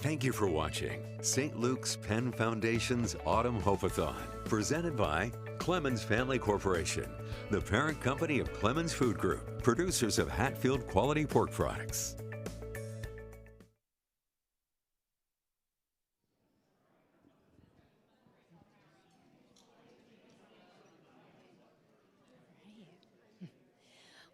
Thank you for watching St. Luke's Penn Foundation's Autumn Hope-A-Thon, presented by Clemens Family Corporation, the parent company of Clemens Food Group, producers of Hatfield quality pork products.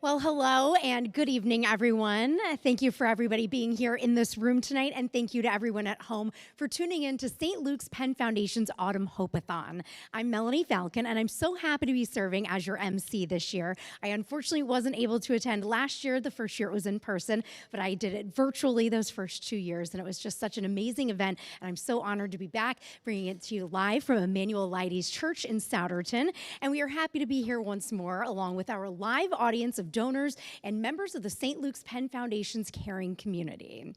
Well, hello and good evening, everyone. Thank you for everybody being here in this room tonight, and thank you to everyone at home for tuning in to St. Luke's Penn Foundation's Autumn Hope-A-Thon. I'm Melanie Falcon, and I'm so happy to be serving as your MC this year. I unfortunately wasn't able to attend last year. The first year it was in person, but I did it virtually those first 2 years, and it was just such an amazing event, and I'm so honored to be back, bringing it to you live from Emmanuel Lighty's Church in Souderton, and we are happy to be here once more, along with our live audience of donors and members of the St. Luke's Penn Foundation's caring community.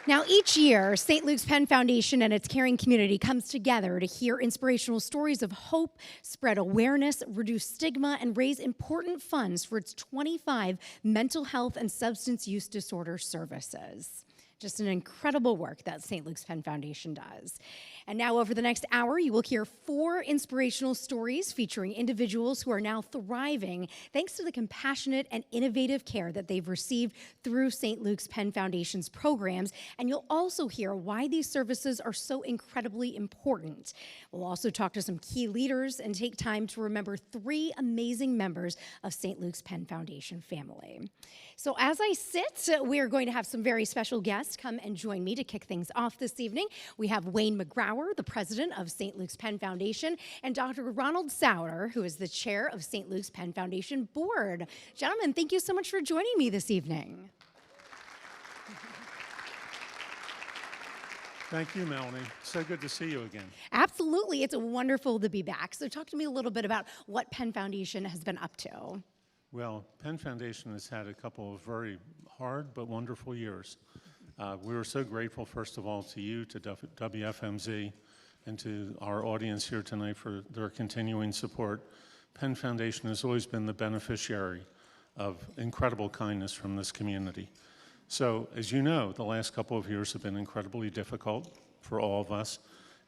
Now, each year, St. Luke's Penn Foundation and its caring community comes together to hear inspirational stories of hope, spread awareness, reduce stigma, and raise important funds for its 25 mental health and substance use disorder services. Just an incredible work that St. Luke's Penn Foundation does. And now over the next hour, you will hear 4 inspirational stories featuring individuals who are now thriving thanks to the compassionate and innovative care that they've received through St. Luke's Penn Foundation's programs. And you'll also hear why these services are so incredibly important. We'll also talk to some key leaders and take time to remember 3 amazing members of St. Luke's Penn Foundation family. So as I sit, we are going to have some very special guests come and join me to kick things off this evening. We have Wayne McGrower, the president of St. Luke's Penn Foundation, and Dr. Ronald Sauter, who is the chair of St. Luke's Penn Foundation Board. Gentlemen, thank you so much for joining me this evening. Thank you, Melanie. So good to see you again. Absolutely. It's wonderful to be back. So talk to me a little bit about what Penn Foundation has been up to. Well, Penn Foundation has had a couple of very hard but wonderful years. We were so grateful, first of all, to you, to WFMZ, and to our audience here tonight for their continuing support. Penn Foundation has always been the beneficiary of incredible kindness from this community. So, as you know, the last couple of years have been incredibly difficult for all of us.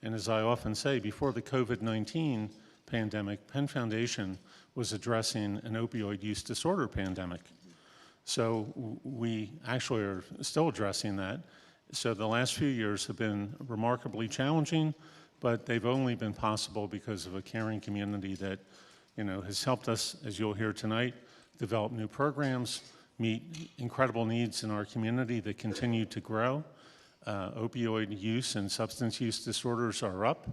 And as I often say, before the COVID-19 pandemic, Penn Foundation was addressing an opioid use disorder pandemic. So we actually are still addressing that. So the last few years have been remarkably challenging, but they've only been possible because of a caring community that, has helped us, as you'll hear tonight, develop new programs, meet incredible needs in our community that continue to grow. Opioid use and substance use disorders are up.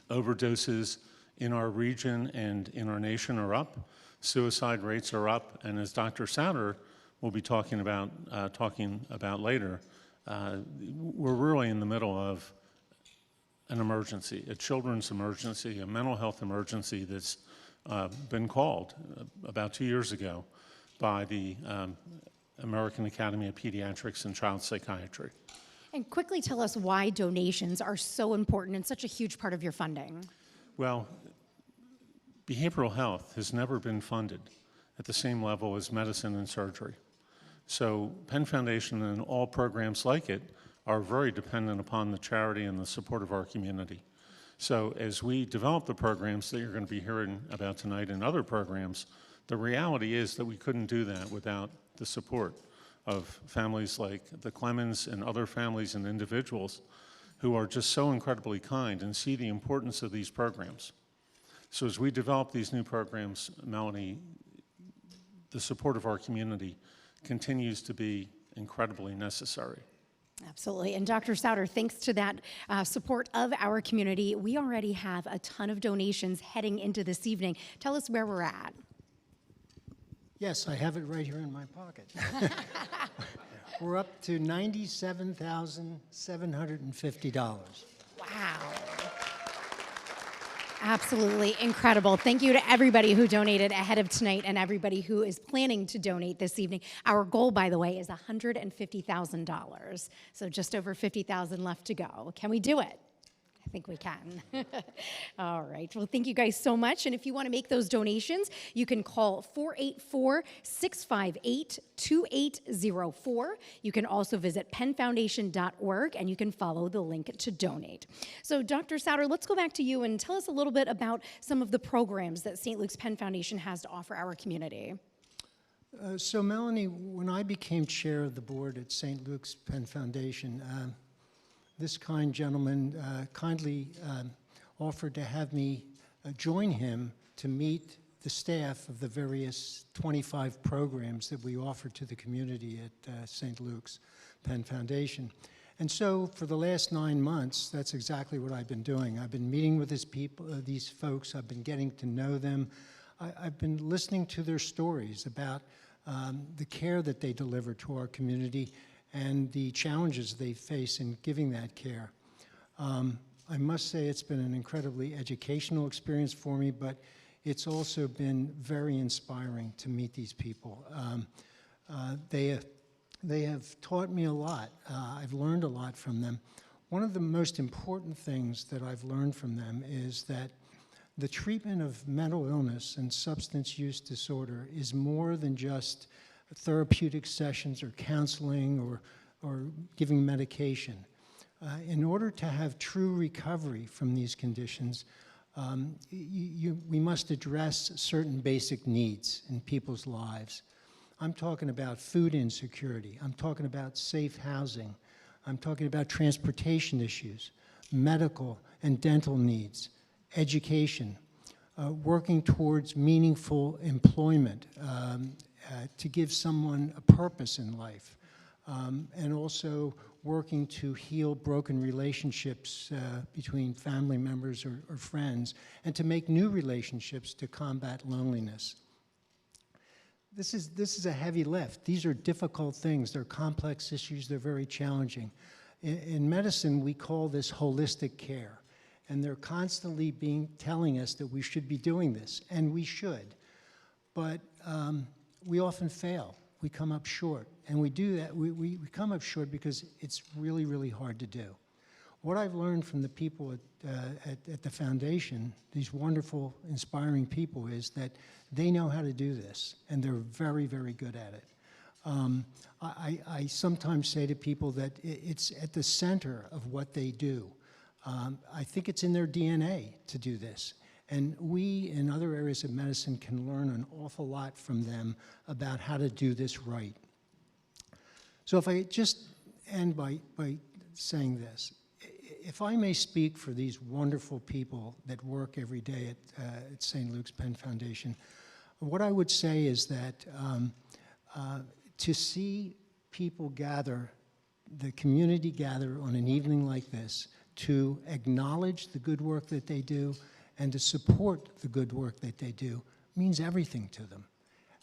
Overdoses in our region and in our nation are up. Suicide rates are up, and as Dr. Sauter will be talking about later, we're really in the middle of an emergency, a children's emergency, a mental health emergency that's been called about 2 years ago by the American Academy of Pediatrics and Child Psychiatry. And quickly tell us why donations are so important and such a huge part of your funding. Well, behavioral health has never been funded at the same level as medicine and surgery. So Penn Foundation and all programs like it are very dependent upon the charity and the support of our community. So as we develop the programs that you're going to be hearing about tonight and other programs, the reality is that we couldn't do that without the support of families like the Clemens and other families and individuals who are just so incredibly kind and see the importance of these programs. So as we develop these new programs, Melanie, the support of our community continues to be incredibly necessary. Absolutely. And Dr. Sauter, thanks to that support of our community, we already have a ton of donations heading into this evening. Tell us where we're at. Yes, I have it right here in my pocket. We're up to $97,750. Wow. Absolutely incredible. Thank you to everybody who donated ahead of tonight and everybody who is planning to donate this evening. Our goal, by the way, is $150,000. So just over $50,000 left to go. Can we do it? I I think we can. All right. Well, thank you guys so much. And if you want to make those donations, you can call 484-658-2804. You can also visit pennfoundation.org, and you can follow the link to donate. So, Dr. Souter, let's go back to you and tell us a little bit about some of the programs that St. Luke's Penn Foundation has to offer our community. So, Melanie, when I became chair of the board at St. Luke's Penn Foundation, this kind gentleman kindly offered to have me join him to meet the staff of the various 25 programs that we offer to the community at St. Luke's Penn Foundation. And so for the last 9 months, that's exactly what I've been doing. I've been meeting with these folks. I've been getting to know them. I've been listening to their stories about the care that they deliver to our community and the challenges they face in giving that care. I must say it's been an incredibly educational experience for me, but it's also been very inspiring to meet these people. They have taught me a lot. I've learned a lot from them. One of the most important things that I've learned from them is that the treatment of mental illness and substance use disorder is more than just therapeutic sessions or counseling or giving medication. In order to have true recovery from these conditions, we must address certain basic needs in people's lives. I'm talking about food insecurity. I'm talking about safe housing. I'm talking about transportation issues, medical and dental needs, education, working towards meaningful employment to give someone a purpose in life, and also working to heal broken relationships between family members or friends, and to make new relationships to combat loneliness. This is a heavy lift. These are difficult things. They're complex issues. They're very challenging. In medicine, we call this holistic care. And they're constantly telling us that we should be doing this, and we should. But we often fail. We come up short. And we do that. We come up short because it's really, really hard to do. What I've learned from the people at the foundation, these wonderful, inspiring people, is that they know how to do this, and they're very, very good at it. I sometimes say to people that it's at the center of what they do. I think it's in their DNA to do this. And we, in other areas of medicine, can learn an awful lot from them about how to do this right. So if I just end by saying this, if I may speak for these wonderful people that work every day at St. Luke's Penn Foundation, what I would say is that to see people gather, the community gather on an evening like this, to acknowledge the good work that they do and to support the good work that they do means everything to them,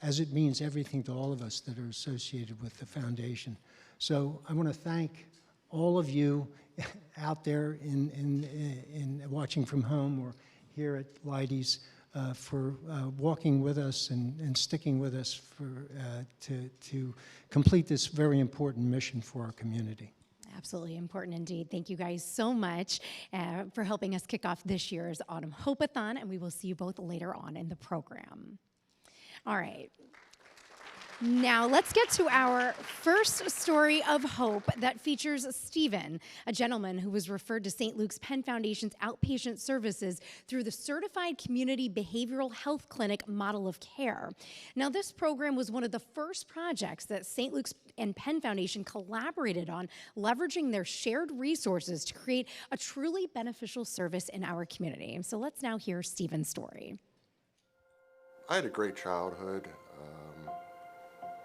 as it means everything to all of us that are associated with the foundation. So I want to thank all of you out there in watching from home or here at Leidy's for walking with us and sticking with us to complete this very important mission for our community. Absolutely important indeed. Thank you guys so much for helping us kick off this year's Autumn Hope-A-Thon, and we will see you both later on in the program. All right. Now, let's get to our first story of hope that features Stephen, a gentleman who was referred to St. Luke's Penn Foundation's outpatient services through the Certified Community Behavioral Health Clinic model of care. Now, this program was one of the first projects that St. Luke's and Penn Foundation collaborated on, leveraging their shared resources to create a truly beneficial service in our community. So let's now hear Stephen's story. I had a great childhood.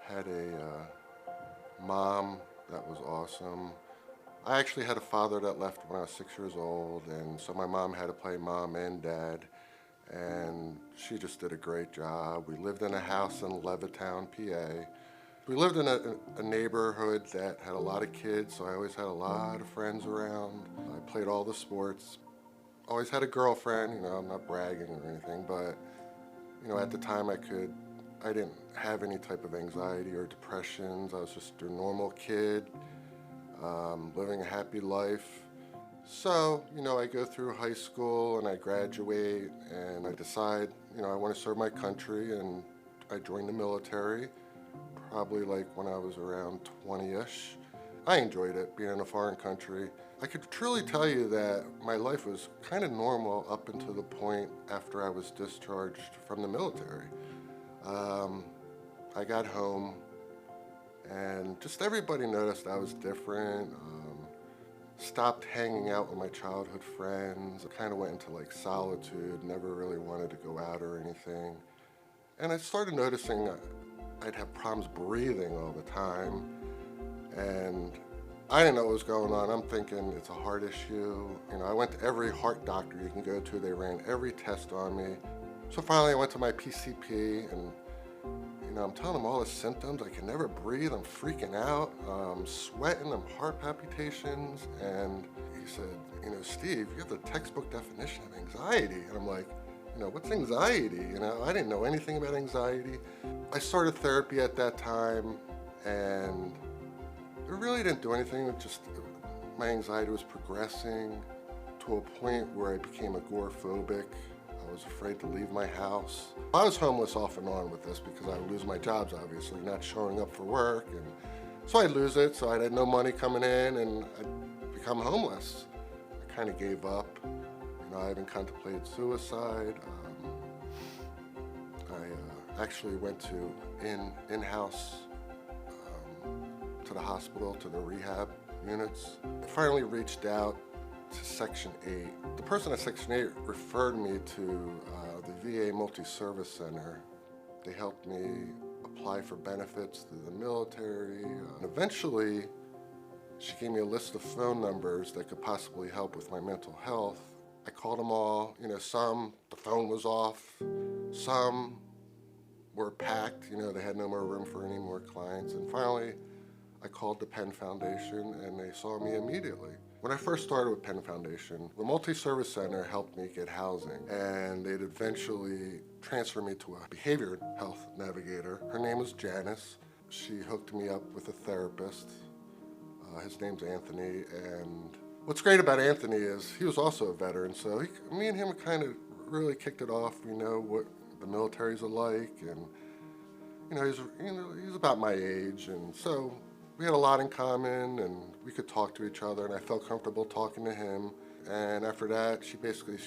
Had a mom that was awesome. I actually had a father that left when I was 6 years old, and so my mom had to play mom and dad, and she just did a great job. We lived in a house in Levittown, PA. We lived in a neighborhood that had a lot of kids, so I always had a lot of friends around. I played all the sports. Always had a girlfriend, you know, I'm not bragging or anything, but, you know, at the time I didn't have any type of anxiety or depressions. I was just a normal kid, living a happy life. So, I go through high school and I graduate and I decide, I want to serve my country, and I joined the military, probably like when I was around 20-ish. I enjoyed it, being in a foreign country. I could truly tell you that my life was kind of normal up until the point after I was discharged from the military. I got home and just everybody noticed I was different. Stopped hanging out with my childhood friends. I kind of went into like solitude, never really wanted to go out or anything. And I started noticing I'd have problems breathing all the time. And I didn't know what was going on. I'm thinking it's a heart issue. I went to every heart doctor you can go to. They ran every test on me. So finally I went to my PCP, and I'm telling him all the symptoms. I can never breathe. I'm freaking out. I'm sweating. I'm heart palpitations. And he said, Steve, you have the textbook definition of anxiety. And I'm like, what's anxiety? I didn't know anything about anxiety. I started therapy at that time, and it really didn't do anything. It just, my anxiety was progressing to a point where I became agoraphobic. I was afraid to leave my house. I was homeless off and on with this because I would lose my jobs, obviously, not showing up for work. And so I'd lose it, so I had no money coming in, and I'd become homeless. I kind of gave up. I even contemplated suicide. I actually went to in-house to the hospital, to the rehab units. I finally reached out to Section 8. The person at Section 8 referred me to the VA Multi-Service Center. They helped me apply for benefits through the military. And eventually, she gave me a list of phone numbers that could possibly help with my mental health. I called them all. Some, the phone was off. Some were packed. They had no more room for any more clients. And finally, I called the Penn Foundation, and they saw me immediately. When I first started with Penn Foundation, the Multi-Service Center helped me get housing, and they'd eventually transfer me to a behavior health navigator. Her name was Janice. She hooked me up with a therapist. His name's Anthony, and what's great about Anthony is he was also a veteran, so me and him kind of really kicked it off. We know what the military's alike, and he's about my age, and so we had a lot in common, and we could talk to each other, and I felt comfortable talking to him. And after that, she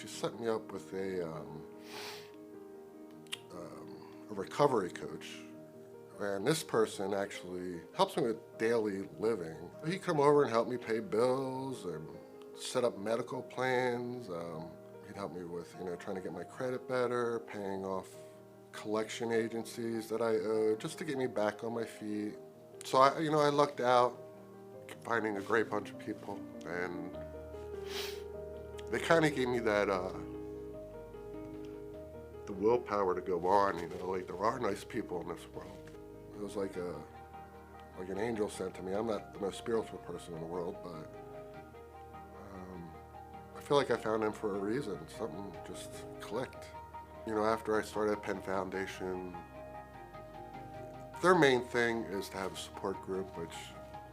set me up with a recovery coach. And this person actually helps me with daily living. He'd come over and help me pay bills and set up medical plans. He'd help me with, trying to get my credit better, paying off collection agencies that I owed, just to get me back on my feet. So I lucked out, finding a great bunch of people, and they kind of gave me that, the willpower to go on, like there are nice people in this world. It was like an angel sent to me. I'm not the most spiritual person in the world, but I feel like I found them for a reason. Something just clicked. After I started Penn Foundation, their main thing is to have a support group, which,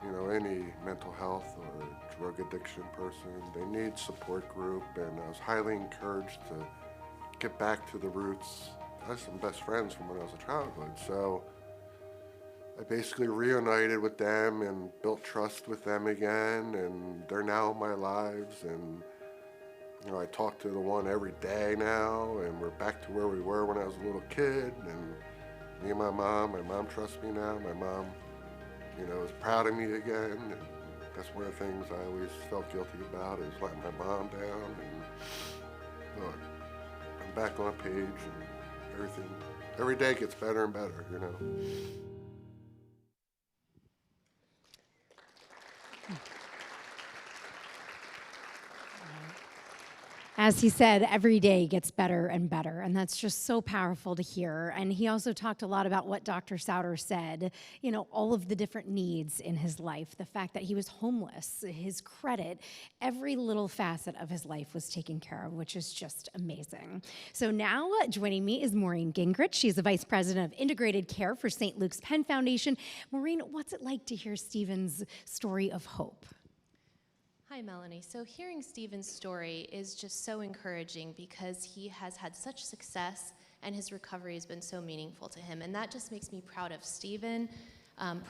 any mental health or drug addiction person, they need support group, and I was highly encouraged to get back to the roots. I had some best friends from when I was a childhood, so I basically reunited with them and built trust with them again, and they're now in my lives, and I talk to the one every day now, and we're back to where we were when I was a little kid, and me and my mom trusts me now. My mom, is proud of me again, and that's one of the things I always felt guilty about, is letting my mom down. And look, I'm back on page, and everything, every day gets better and better, As he said, every day gets better and better, and that's just so powerful to hear. And he also talked a lot about what Dr. Souter said, all of the different needs in his life, the fact that he was homeless, his credit, every little facet of his life was taken care of, which is just amazing. So now joining me is Maureen Gingrich. She's the Vice President of Integrated Care for St. Luke's Penn Foundation. Maureen, what's it like to hear Stephen's story of hope? Hi, Melanie. So hearing Stephen's story is just so encouraging because he has had such success and his recovery has been so meaningful to him. And that just makes me proud of Stephen,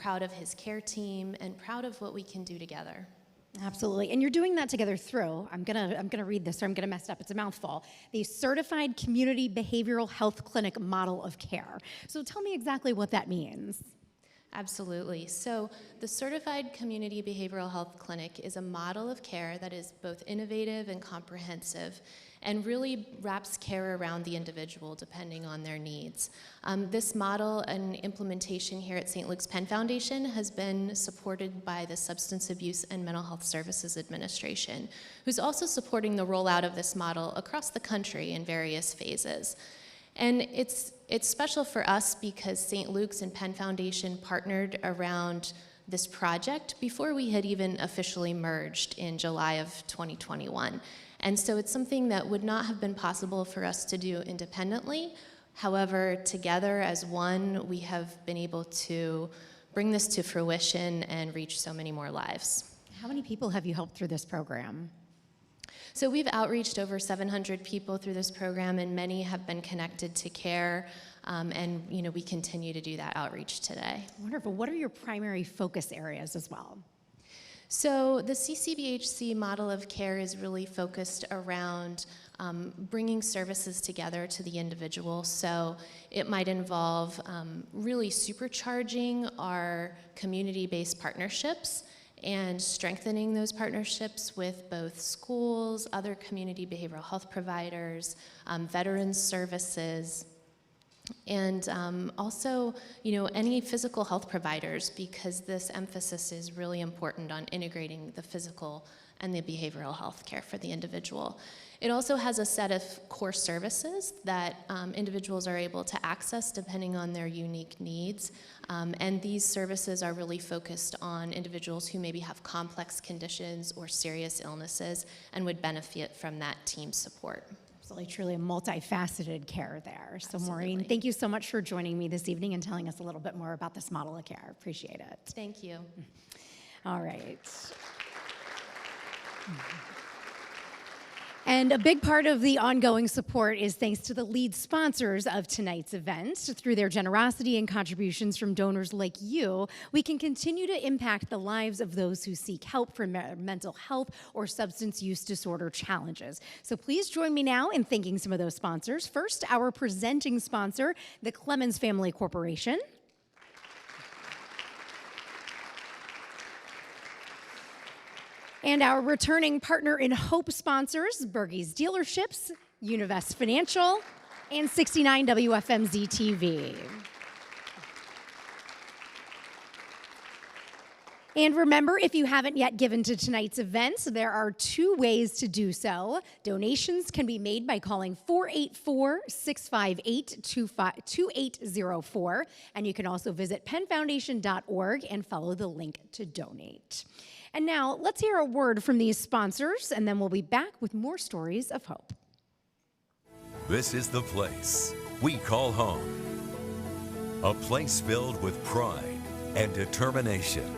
proud of his care team, and proud of what we can do together. Absolutely. And you're doing that together through, I'm gonna read this or I'm gonna mess it up, it's a mouthful, the Certified Community Behavioral Health Clinic Model of Care. So tell me exactly what that means. Absolutely. So the Certified Community Behavioral Health Clinic is a model of care that is both innovative and comprehensive and really wraps care around the individual depending on their needs. This model and implementation here at St. Luke's Penn Foundation has been supported by the Substance Abuse and Mental Health Services Administration, who's also supporting the rollout of this model across the country in various phases. And it's special for us because St. Luke's and Penn Foundation partnered around this project before we had even officially merged in July of 2021. And so it's something that would not have been possible for us to do independently. However, together as one, we have been able to bring this to fruition and reach so many more lives. How many people have you helped through this program? So we've outreached over 700 people through this program, and many have been connected to care, and we continue to do that outreach today. Wonderful. What are your primary focus areas as well? So the CCBHC model of care is really focused around bringing services together to the individual. So it might involve really supercharging our community-based partnerships and strengthening those partnerships with both schools, other community behavioral health providers, veterans services, and also, any physical health providers, because this emphasis is really important on integrating the physical and the behavioral health care for the individual. It also has a set of core services that individuals are able to access depending on their unique needs. And these services are really focused on individuals who maybe have complex conditions or serious illnesses and would benefit from that team support. Absolutely, truly a multifaceted care there. So Absolutely. Maureen, thank you so much for joining me this evening and telling us a little bit more about this model of care. Appreciate it. Thank you. All right. And a big part of the ongoing support is thanks to the lead sponsors of tonight's event. Through their generosity and contributions from donors like you, we can continue to impact the lives of those who seek help for mental health or substance use disorder challenges. So please join me now in thanking some of those sponsors. First, our presenting sponsor, the Clemens Family Corporation. And our returning partner in Hope sponsors, Bergey's Dealerships, Univest Financial, and 69 WFMZ TV. And remember, if you haven't yet given to tonight's events, there are two ways to do so. Donations can be made by calling 484-658-2804, and you can also visit pennfoundation.org and follow the link to donate. And now, let's hear a word from these sponsors, and then we'll be back with more stories of hope. This is the place we call home. A place filled with pride and determination.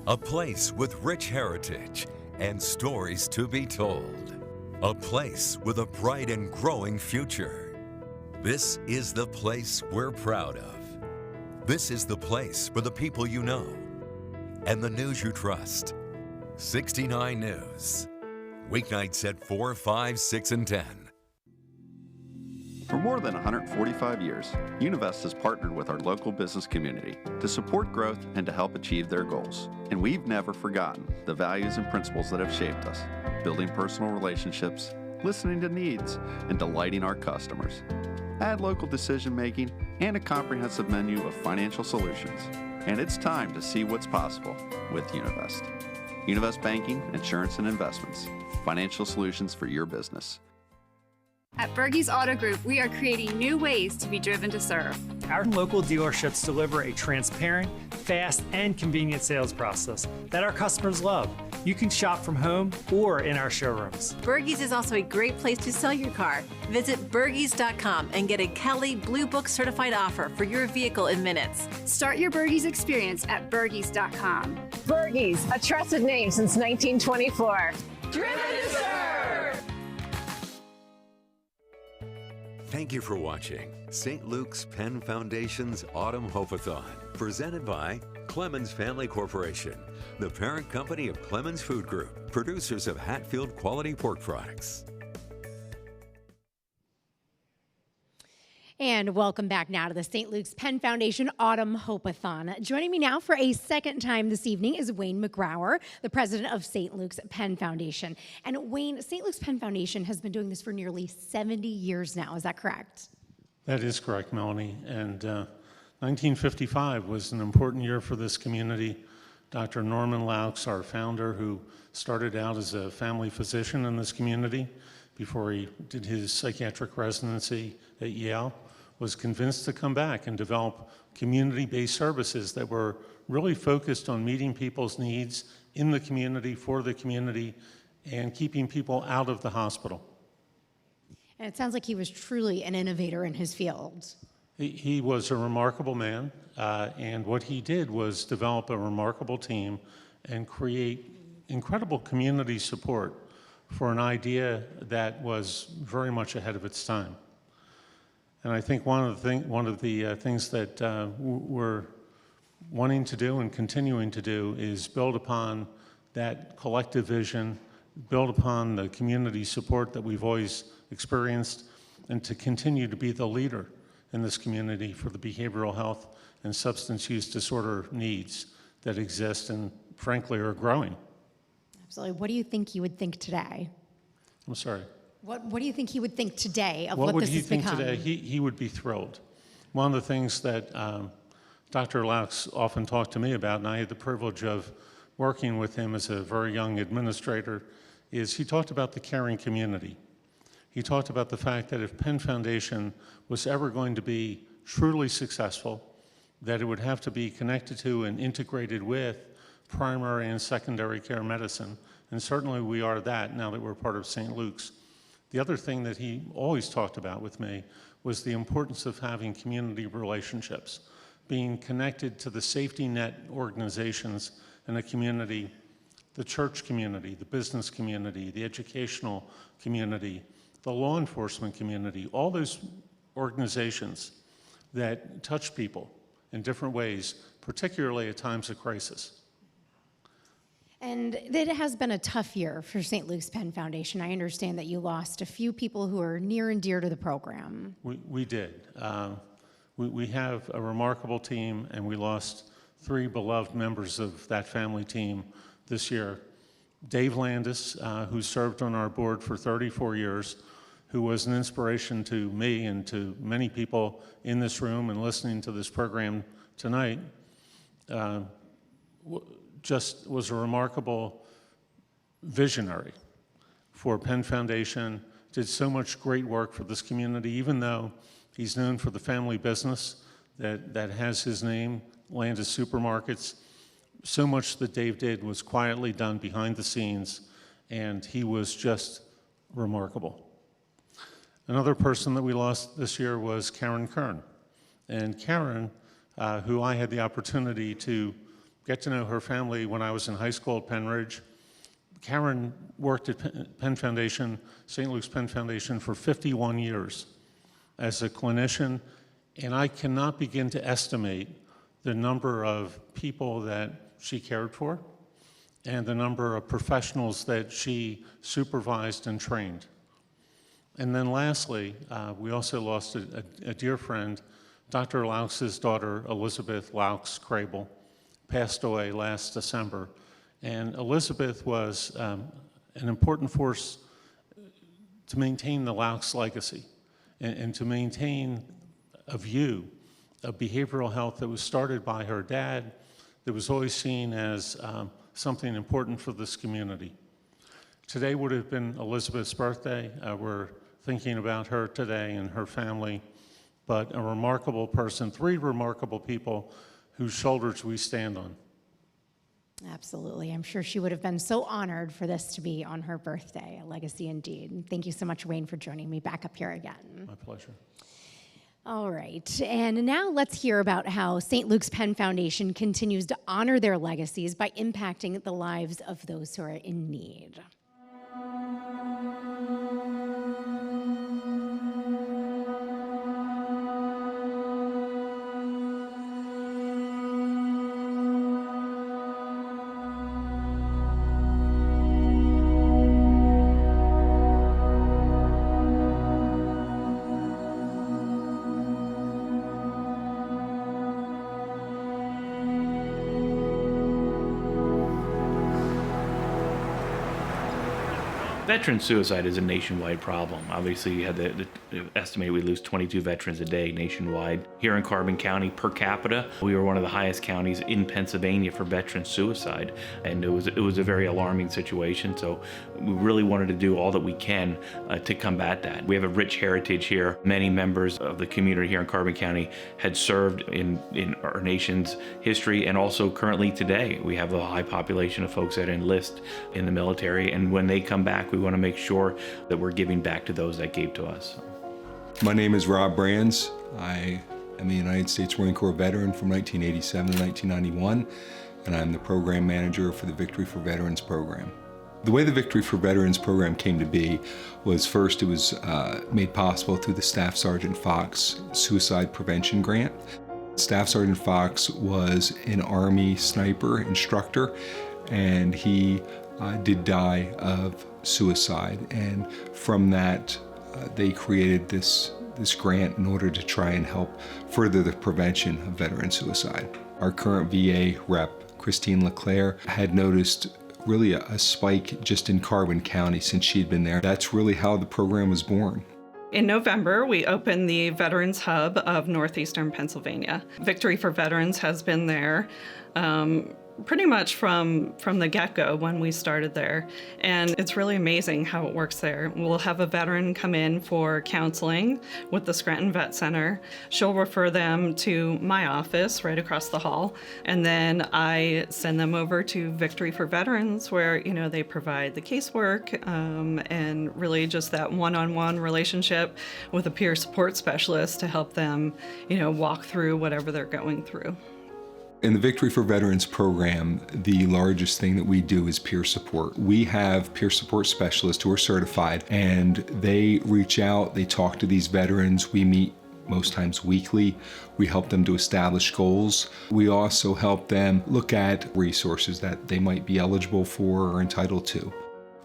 A place with rich heritage and stories to be told. A place with a bright and growing future. This is the place we're proud of. This is the place for the people you know and the news you trust. 69 News. Weeknights at 4, 5, 6, and 10. For more than 145 years, Univest has partnered with our local business community to support growth and to help achieve their goals. And we've never forgotten the values and principles that have shaped us, building personal relationships, listening to needs, and delighting our customers. Add local decision-making and a comprehensive menu of financial solutions. And it's time to see what's possible with Univest. Univest Banking, Insurance, and Investments. Financial solutions for your business. At Bergey's Auto Group, we are creating new ways to be driven to serve. Our local dealerships deliver a transparent, fast, and convenient sales process that our customers love. You can shop from home or in our showrooms. Bergey's is also a great place to sell your car. Visit Bergeys.com and get a Kelly Blue Book certified offer for your vehicle in minutes. Start your Bergey's experience at Bergeys.com. Bergey's, a trusted name since 1924. Driven to serve! Thank you for watching St. Luke's Penn Foundation's Autumn Hope-A-Thon, presented by Clemens Family Corporation, the parent company of Clemens Food Group, producers of Hatfield quality pork products. And welcome back now to the St. Luke's Penn Foundation Autumn Hope-A-Thon. Joining me now for a second time this evening is Wayne McGrower, the president of St. Luke's Penn Foundation. And Wayne, St. Luke's Penn Foundation has been doing this for nearly 70 years now. Is that correct? That is correct, Melanie. And 1955 was an important year for this community. Dr. Norman Laux, our founder, who started out as a family physician in this community before he did his psychiatric residency at Yale, was convinced to come back and develop community-based services that were really focused on meeting people's needs in the community, for the community, and keeping people out of the hospital. And it sounds like he was truly an innovator in his field. He was a remarkable man, and what he did was develop a remarkable team and create incredible community support for an idea that was very much ahead of its time. And I think one of the things that we're wanting to do and continuing to do is build upon that collective vision, build upon the community support that we've always experienced, and to continue to be the leader in this community for the behavioral health and substance use disorder needs that exist and frankly are growing. Absolutely. What do you think he would think today? I'm sorry. What do you think he would think today of what What would this he has think become? today? He would be thrilled. One of the things that Dr. Laux often talked to me about, and I had the privilege of working with him as a very young administrator, is he talked about the caring community. He talked about the fact that if Penn Foundation was ever going to be truly successful, that it would have to be connected to and integrated with primary and secondary care medicine. And certainly we are that now that we're part of St. Luke's. The other thing that he always talked about with me was the importance of having community relationships, being connected to the safety net organizations in a community, the church community, the business community, the educational community, the law enforcement community, all those organizations that touch people in different ways, particularly at times of crisis. And it has been a tough year for St. Luke's Penn Foundation. I understand that you lost a few people who are near and dear to the program. We did. We have a remarkable team, and we lost 3 beloved members of that family team this year. Dave Landis, who served on our board for 34 years, who was an inspiration to me and to many people in this room and listening to this program tonight, just was a remarkable visionary for Penn Foundation, did so much great work for this community, even though he's known for the family business that has his name, Landis Supermarkets. So much that Dave did was quietly done behind the scenes, and he was just remarkable. Another person that we lost this year was Karen Kern. And Karen, who I had the opportunity to get to know her family when I was in high school at Penn Ridge. Karen worked at Penn Foundation, St. Luke's Penn Foundation, for 51 years as a clinician, and I cannot begin to estimate the number of people that she cared for and the number of professionals that she supervised and trained. And then lastly, we also lost a dear friend, Dr. Laux's daughter, Elizabeth Laux Crable, passed away last December. And Elizabeth was an important force to maintain the Laux legacy and to maintain a view of behavioral health that was started by her dad, that was always seen as something important for this community. Today would have been Elizabeth's birthday. We're thinking about her today and her family, but a remarkable person, 3 remarkable people whose shoulders we stand on. Absolutely. I'm sure she would have been so honored for this to be on her birthday. A legacy indeed. And thank you so much, Wayne, for joining me back up here again. My pleasure. All right. And now let's hear about how St. Luke's Penn Foundation continues to honor their legacies by impacting the lives of those who are in need. Veteran suicide is a nationwide problem. Obviously, you had the estimated we lose 22 veterans a day nationwide. Here in Carbon County, per capita, we were one of the highest counties in Pennsylvania for veteran suicide, and it was a very alarming situation. So we really wanted to do all that we can to combat that. We have a rich heritage here. Many members of the community here in Carbon County had served in our nation's history, and also currently today. We have a high population of folks that enlist in the military, and when they come back, we want to make sure that we're giving back to those that gave to us. My name is Rob Brands. I am a United States Marine Corps veteran from 1987 to 1991, and I'm the program manager for the Victory for Veterans program. The way the Victory for Veterans program came to be was first it was made possible through the Staff Sergeant Fox Suicide Prevention Grant. Staff Sergeant Fox was an Army sniper instructor, and he did die of suicide, and from that they created this grant in order to try and help further the prevention of veteran suicide. Our current VA rep, Christine LeClaire, had noticed really a spike just in Carbon County since she'd been there. That's really how the program was born. In November, we opened the Veterans Hub of Northeastern Pennsylvania. Victory for Veterans has been there pretty much from the get-go when we started there. And it's really amazing how it works there. We'll have a veteran come in for counseling with the Scranton Vet Center. She'll refer them to my office right across the hall. And then I send them over to Victory for Veterans, where, they provide the casework and really just that one-on-one relationship with a peer support specialist to help them, walk through whatever they're going through. In the Victory for Veterans program, the largest thing that we do is peer support. We have peer support specialists who are certified, and they reach out, they talk to these veterans. We meet most times weekly. We help them to establish goals. We also help them look at resources that they might be eligible for or entitled to.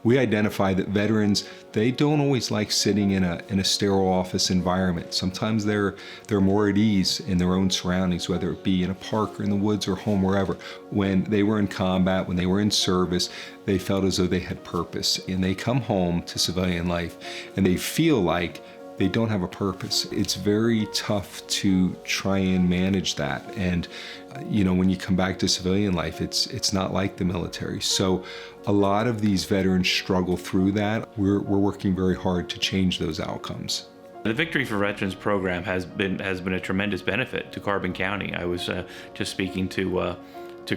We identify that veterans, they don't always like sitting in a sterile office environment. Sometimes they're more at ease in their own surroundings, whether it be in a park or in the woods or home, wherever. When they were in combat, when they were in service, they felt as though they had purpose. And they come home to civilian life and they feel like they don't have a purpose. It's very tough to try and manage that. And when you come back to civilian life, it's not like the military. So a lot of these veterans struggle through that. We're working very hard to change those outcomes. The Victory for Veterans program has been a tremendous benefit to Carbon County. I was just speaking to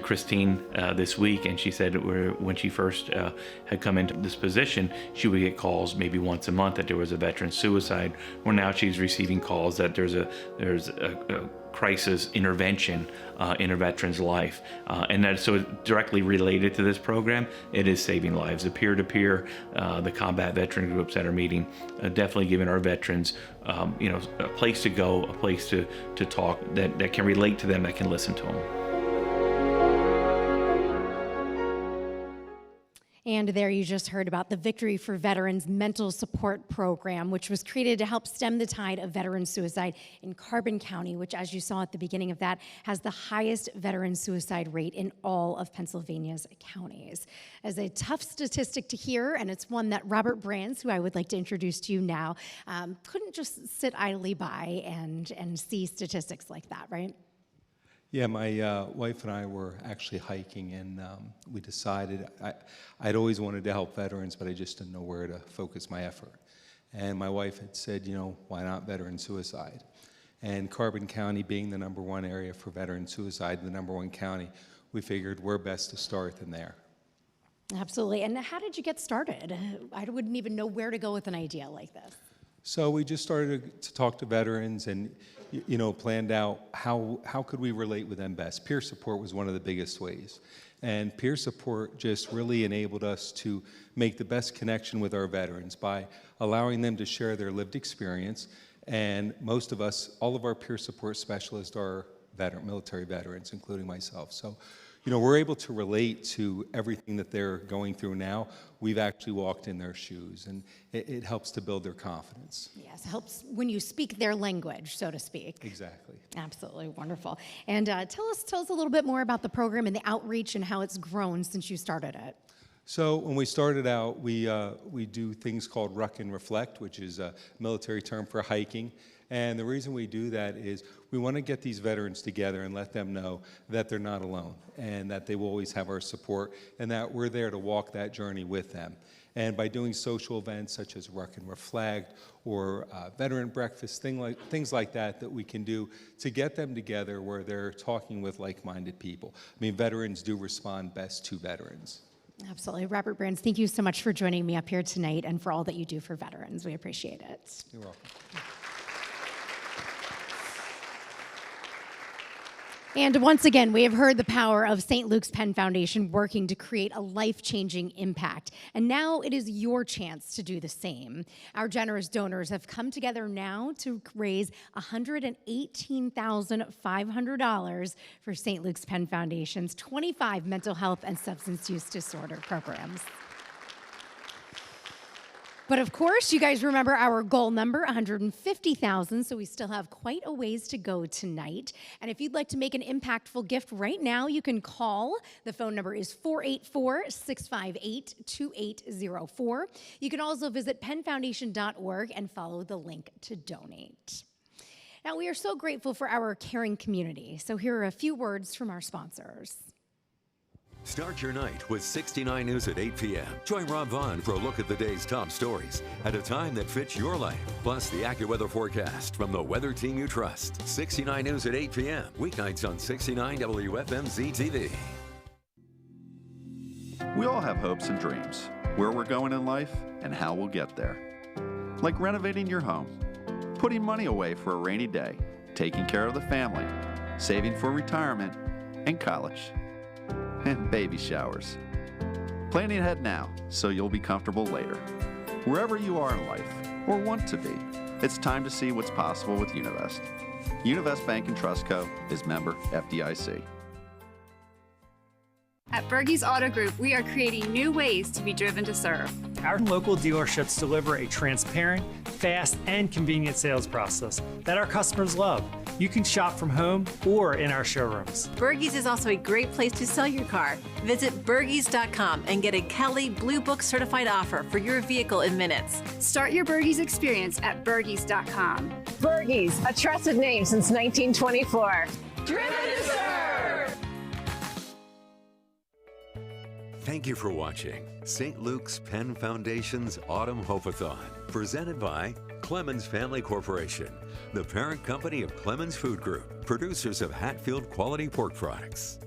Christine this week, and she said when she first had come into this position, she would get calls maybe once a month that there was a veteran suicide. Well, now she's receiving calls that there's a crisis intervention in a veteran's life, and that so directly related to this program. It is saving lives. The peer-to-peer, the combat veteran groups that are meeting, definitely giving our veterans, a place to go, a place to talk that can relate to them, that can listen to them. And there you just heard about the Victory for Veterans Mental Support Program, which was created to help stem the tide of veteran suicide in Carbon County, which, as you saw at the beginning of that, has the highest veteran suicide rate in all of Pennsylvania's counties. As a tough statistic to hear, and it's one that Robert Brands, who I would like to introduce to you now, couldn't just sit idly by and see statistics like that, right? Yeah, my wife and I were actually hiking, and we decided I'd always wanted to help veterans, but I just didn't know where to focus my effort. And my wife had said, why not veteran suicide? And Carbon County being the #1 area for veteran suicide, the #1 county, we figured where best to start than there. Absolutely. And how did you get started? I wouldn't even know where to go with an idea like this. So we just started to talk to veterans and, planned out how could we relate with them best. Peer support was one of the biggest ways. And peer support just really enabled us to make the best connection with our veterans by allowing them to share their lived experience. And most of us, all of our peer support specialists are military veterans, including myself. So, we're able to relate to everything that they're going through now. We've actually walked in their shoes, and it helps to build their confidence. Yes, it helps when you speak their language, so to speak. Exactly. Absolutely wonderful. And tell us a little bit more about the program and the outreach and how it's grown since you started it. So when we started out, we do things called Ruck and Reflect, which is a military term for hiking. And the reason we do that is we want to get these veterans together and let them know that they're not alone and that they will always have our support and that we're there to walk that journey with them. And by doing social events such as Ruck and Reflect or veteran breakfast, things like that we can do to get them together where they're talking with like-minded people. I mean, veterans do respond best to veterans. Absolutely. Robert Brands, thank you so much for joining me up here tonight and for all that you do for veterans. We appreciate it. You're welcome. And once again, we have heard the power of St. Luke's Penn Foundation working to create a life-changing impact. And now it is your chance to do the same. Our generous donors have come together now to raise $118,500 for St. Luke's Penn Foundation's 25 mental health and substance use disorder programs. But of course, you guys remember our goal number, 150,000, so we still have quite a ways to go tonight. And if you'd like to make an impactful gift right now, you can call. The phone number is 484-658-2804. You can also visit pennfoundation.org and follow the link to donate. Now, we are so grateful for our caring community, so here are a few words from our sponsors. Start your night with 69 News at 8 p.m. Join Rob Vaughn for a look at the day's top stories at a time that fits your life. Plus the AccuWeather forecast from the weather team you trust. 69 News at 8 p.m. Weeknights on 69 WFMZ TV. We all have hopes and dreams, where we're going in life and how we'll get there. Like renovating your home, putting money away for a rainy day, taking care of the family, saving for retirement, and college. And baby showers. Planning ahead now so you'll be comfortable later. Wherever you are in life, or want to be, it's time to see what's possible with Univest. Univest Bank and Trust Co. is member FDIC. At Bergey's Auto Group, we are creating new ways to be driven to serve. Our local dealerships deliver a transparent, fast, and convenient sales process that our customers love. You can shop from home or in our showrooms. Bergey's is also a great place to sell your car. Visit Bergey's.com and get a Kelly Blue Book certified offer for your vehicle in minutes. Start your Bergey's experience at Bergey's.com. Bergey's, a trusted name since 1924. Driven to serve! Thank you for watching St. Luke's Penn Foundation's Autumn Hope-A-Thon, presented by Clemens Family Corporation, the parent company of Clemens Food Group, producers of Hatfield quality pork products.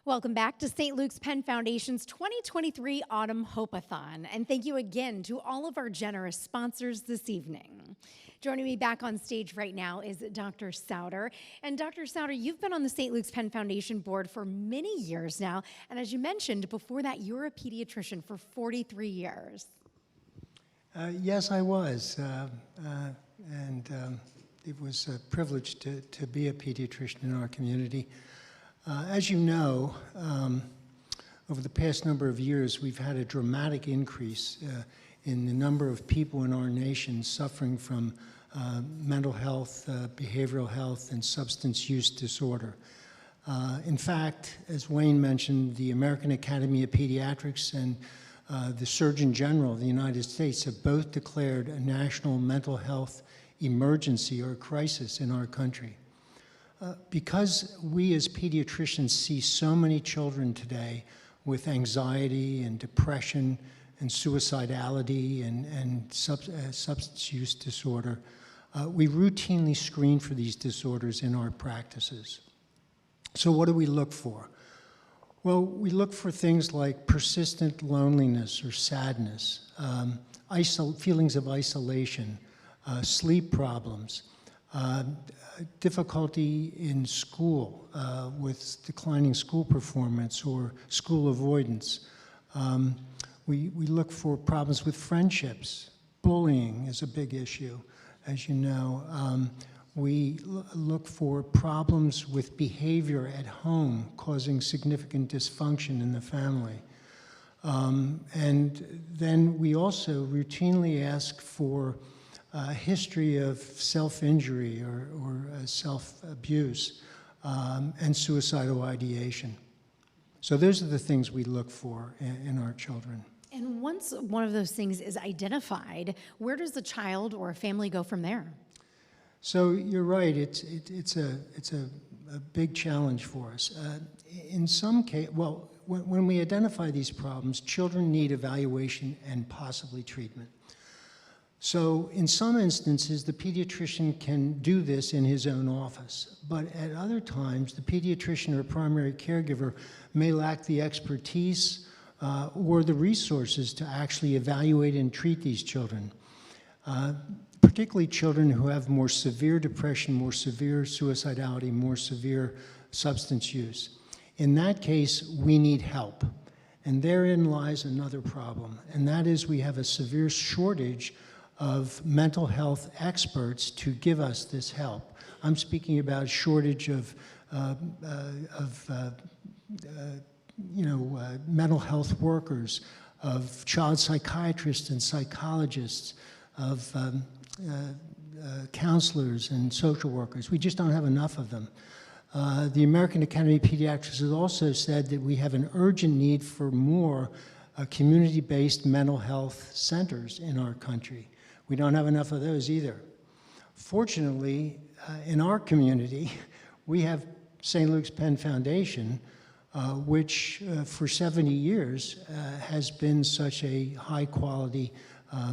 Welcome back to St. Luke's Penn Foundation's 2023 Autumn Hope-A-Thon, and thank you again to all of our generous sponsors this evening. Joining me back on stage right now is Dr. Souter. And Dr. Souter, you've been on the St. Luke's Penn Foundation board for many years now, and as you mentioned, before that, you're a pediatrician for 43 years. Yes, I was, and it was a privilege to be a pediatrician in our community. As you know, over the past number of years, we've had a dramatic increase in the number of people in our nation suffering from mental health, behavioral health, and substance use disorder. In fact, as Wayne mentioned, the American Academy of Pediatrics and the Surgeon General of the United States have both declared a national mental health emergency or crisis in our country. Because we as pediatricians see so many children today with anxiety and depression and suicidality and substance use disorder, We routinely screen for these disorders in our practices. So what do we look for? Well, we look for things like persistent loneliness or sadness, feelings of isolation, sleep problems, difficulty in school with declining school performance or school avoidance. We look for problems with friendships. Bullying is a big issue, as you know. We look for problems with behavior at home causing significant dysfunction in the family. And then we also routinely ask for a history of self-injury or self-abuse and suicidal ideation. So those are the things we look for in our children. And once one of those things is identified, where does the child or a family go from there? So you're right, it's a big challenge for us. In some case, well, when we identify these problems, children need evaluation and possibly treatment. So in some instances, the pediatrician can do this in his own office, but at other times, the pediatrician or primary caregiver may lack the expertise or the resources to actually evaluate and treat these children. Particularly children who have more severe depression, more severe suicidality, more severe substance use. In that case, we need help. And therein lies another problem, and that is we have a severe shortage of mental health experts to give us this help. I'm speaking about shortage of mental health workers, of child psychiatrists and psychologists, of counselors and social workers. We just don't have enough of them. The American Academy of Pediatrics has also said that we have an urgent need for more community-based mental health centers in our country. We don't have enough of those either. Fortunately, in our community, we have St. Luke's Penn Foundation, which for 70 years has been such a high-quality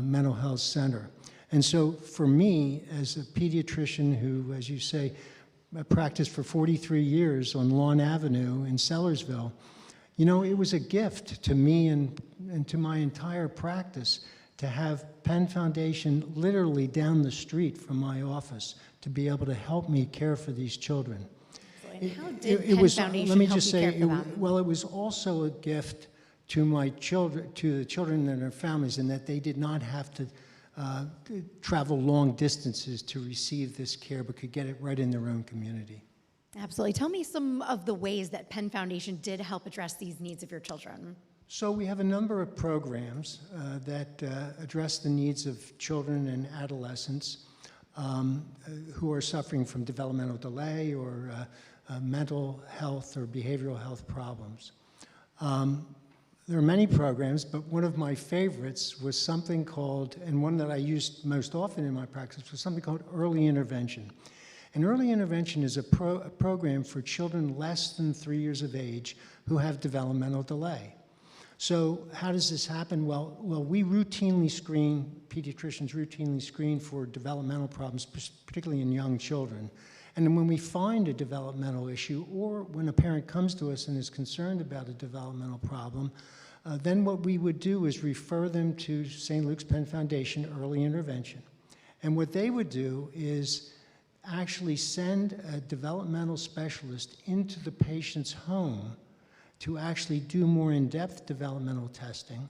mental health center. And so for me, as a pediatrician who, as you say, practiced for 43 years on Lawn Avenue in Sellersville, you know, it was a gift to me and to my entire practice to have Penn Foundation literally down the street from my office to be able to help me care for these children. And how did Penn Foundation let me help just you say, care for them? well, it was also a gift to my children, to the children and their families, in that they did not have to travel long distances to receive this care, but could get it right in their own community. Absolutely. Tell me some of the ways that Penn Foundation did help address these needs of your children. So we have a number of programs that address the needs of children and adolescents who are suffering from developmental delay or mental health or behavioral health problems. There are many programs, but one of my favorites was something called, and one that I used most often in my practice, was something called early intervention. And early intervention is a program for children less than 3 years of age who have developmental delay. So how does this happen? Well, we routinely screen, pediatricians routinely screen for developmental problems, particularly in young children. And then when we find a developmental issue, or when a parent comes to us and is concerned about a developmental problem, then what we would do is refer them to St. Luke's Penn Foundation Early Intervention. And what they would do is actually send a developmental specialist into the patient's home to actually do more in-depth developmental testing.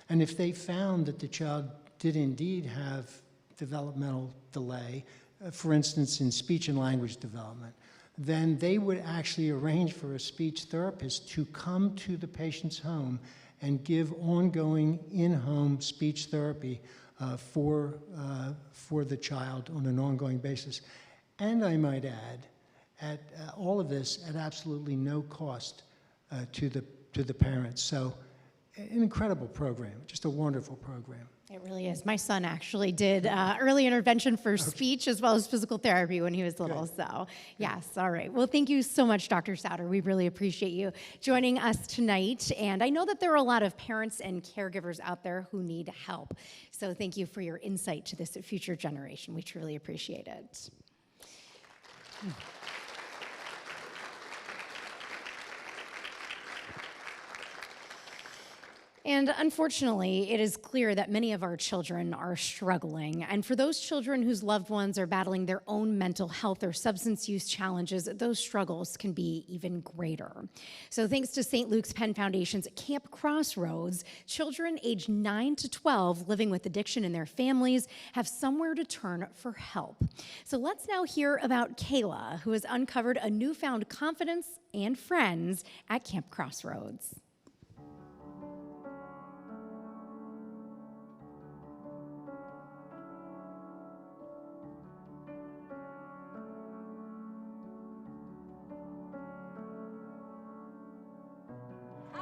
And if they found that the child did indeed have developmental delay, for instance, in speech and language development, then they would actually arrange for a speech therapist to come to the patient's home and give ongoing in-home speech therapy for the child on an ongoing basis. And I might add, all of this at absolutely no cost to the parents. So an incredible program, just a wonderful program. It really is. My son actually did early intervention for speech as well as physical therapy when he was little. Good. So, yes, all right. Well, thank you so much, Dr. Souter. We really appreciate you joining us tonight. And I know that there are a lot of parents and caregivers out there who need help. So, thank you for your insight to this future generation. We truly appreciate it. And unfortunately, it is clear that many of our children are struggling. And for those children whose loved ones are battling their own mental health or substance use challenges, those struggles can be even greater. So thanks to St. Luke's Penn Foundation's Camp Crossroads, children aged 9 to 12 living with addiction in their families have somewhere to turn for help. So let's now hear about Kayla, who has uncovered a newfound confidence and friends at Camp Crossroads.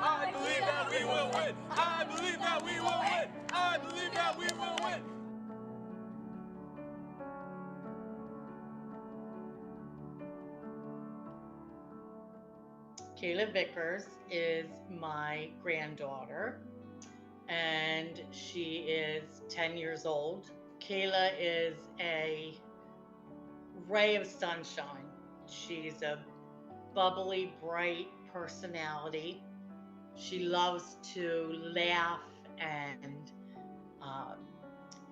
I believe that we will win. I believe that we will win. I believe that we will win. Kayla Vickers is my granddaughter, and she is 10 years old. Kayla is a ray of sunshine. She's a bubbly, bright personality. She loves to laugh and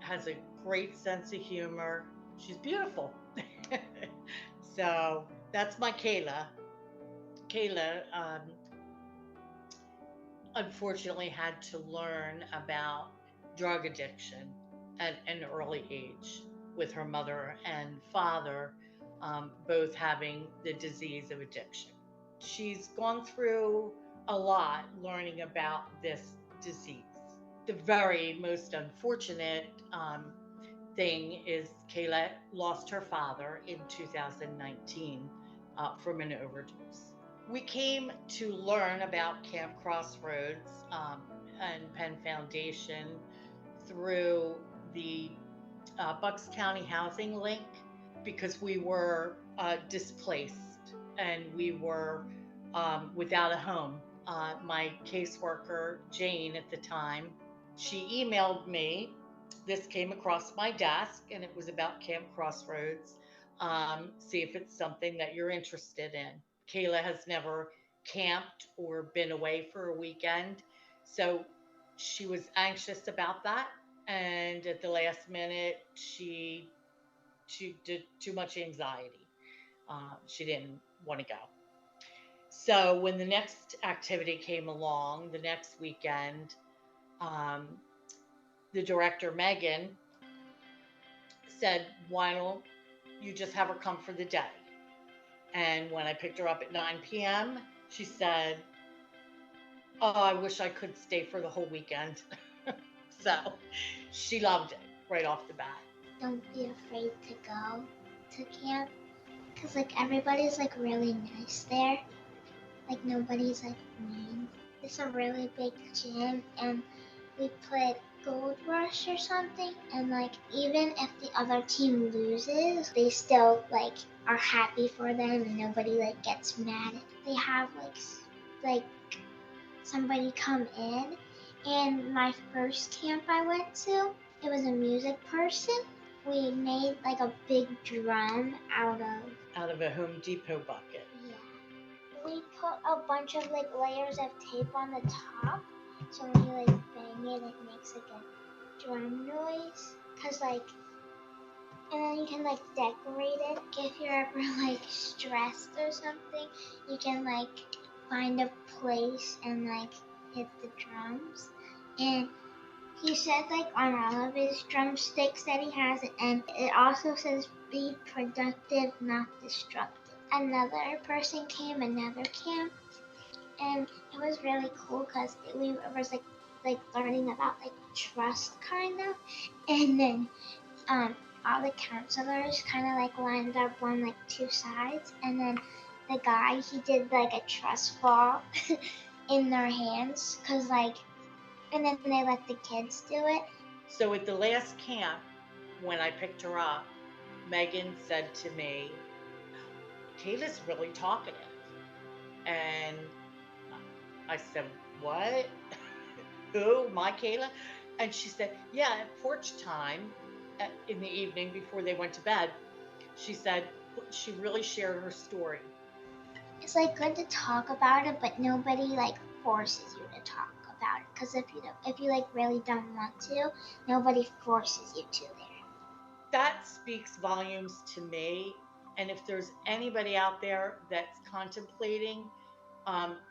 has a great sense of humor. She's beautiful. So that's my Kayla. Kayla unfortunately had to learn about drug addiction at an early age, with her mother and father both having the disease of addiction. She's gone through a lot learning about this disease. The very most unfortunate thing is Kayla lost her father in 2019 from an overdose. We came to learn about Camp Crossroads and Penn Foundation through the Bucks County Housing Link, because we were displaced and we were without a home. My caseworker, Jane, at the time, she emailed me. This came across my desk, and it was about Camp Crossroads. See if it's something that you're interested in. Kayla has never camped or been away for a weekend, so she was anxious about that. And at the last minute, she did too much anxiety. She didn't want to go. So when the next activity came along, the next weekend, the director, Megan, said, why don't you just have her come for the day? And when I picked her up at 9 p.m., she said, oh, I wish I could stay for the whole weekend. So she loved it right off the bat. Don't be afraid to go to camp, because everybody's really nice there. Nobody's mean. It's a really big gym, and we played Gold Rush or something, and even if the other team loses, they still are happy for them, and nobody gets mad. They have somebody come in, and my first camp I went to, it was a music person. We made a big drum out of a Home Depot bucket. Yeah. We put a bunch of layers of tape on the top, so when you bang it, it makes a drum noise. And then you can decorate it. If you're ever stressed or something, you can find a place and hit the drums. And he said on all of his drumsticks that he has, and it also says be productive, not destructive. Another person came, another camp, and it was really cool because we was learning about trust kind of, and then all the counselors kind of lined up on two sides, and then the guy, he did a trust fall in their hands, cause and then they let the kids do it. So at the last camp, when I picked her up, Megan said to me, Kayla's really talkative. And I said, what? Who? My Kayla? And she said, yeah, at porch time in the evening before they went to bed, she said she really shared her story. It's like good to talk about it, but nobody like forces you to talk about it. Because if you like really don't want to, nobody forces you to there. That speaks volumes to me. And if there's anybody out there that's contemplating